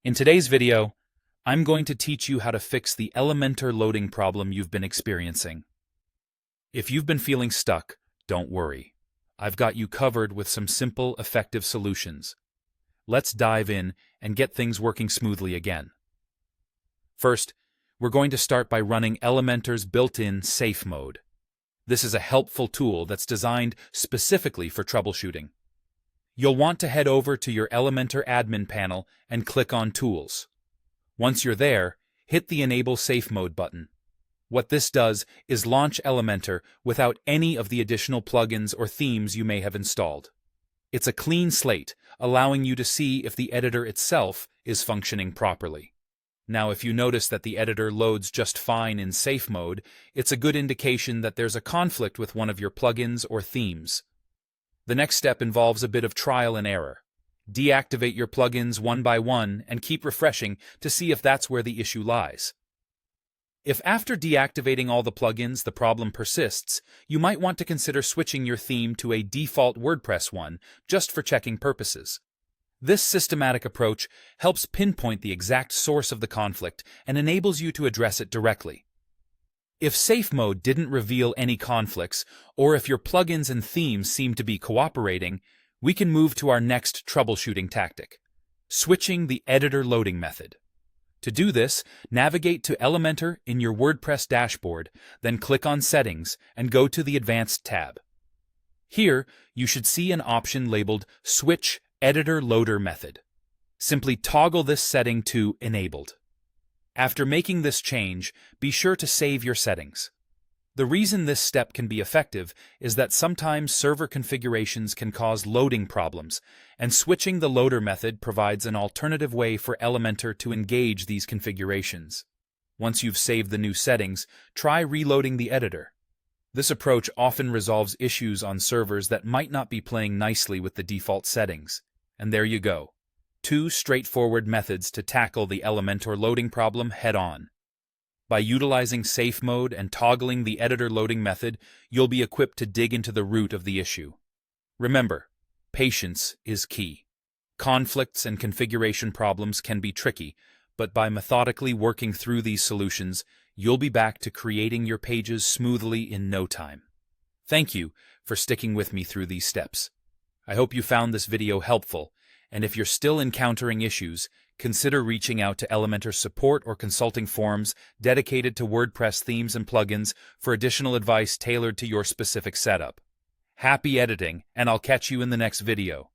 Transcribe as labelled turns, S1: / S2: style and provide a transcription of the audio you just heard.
S1: In today's video, I'm going to teach you how to fix the Elementor loading problem you've been experiencing. If you've been feeling stuck, don't worry. I've got you covered with some simple, effective solutions. Let's dive in and get things working smoothly again. First, we're going to start by running Elementor's built-in safe mode. This is a helpful tool that's designed specifically for troubleshooting. You'll want to head over to your Elementor admin panel and click on Tools. Once you're there, hit the Enable Safe Mode button. What this does is launch Elementor without any of the additional plugins or themes you may have installed. It's a clean slate, allowing you to see if the editor itself is functioning properly. Now, if you notice that the editor loads just fine in safe mode, it's a good indication that there's a conflict with one of your plugins or themes. The next step involves a bit of trial and error. Deactivate your plugins one by one and keep refreshing to see if that's where the issue lies. If after deactivating all the plugins the problem persists, you might want to consider switching your theme to a default WordPress one, just for checking purposes. This systematic approach helps pinpoint the exact source of the conflict and enables you to address it directly. If safe mode didn't reveal any conflicts, or if your plugins and themes seem to be cooperating, we can move to our next troubleshooting tactic: switching the editor loading method. To do this, navigate to Elementor in your WordPress dashboard, then click on Settings and go to the Advanced tab. Here, you should see an option labeled Switch Editor Loader Method. Simply toggle this setting to Enabled. After making this change, be sure to save your settings. The reason this step can be effective is that sometimes server configurations can cause loading problems, and switching the loader method provides an alternative way for Elementor to engage these configurations. Once you've saved the new settings, try reloading the editor. This approach often resolves issues on servers that might not be playing nicely with the default settings. And there you go. Two straightforward methods to tackle the Elementor loading problem head-on. By utilizing safe mode and toggling the editor loading method, you'll be equipped to dig into the root of the issue. Remember, patience is key. Conflicts and configuration problems can be tricky, but by methodically working through these solutions, you'll be back to creating your pages smoothly in no time. Thank you for sticking with me through these steps. I hope you found this video helpful, and if you're still encountering issues, consider reaching out to Elementor support or consulting forums dedicated to WordPress themes and plugins for additional advice tailored to your specific setup. Happy editing, and I'll catch you in the next video.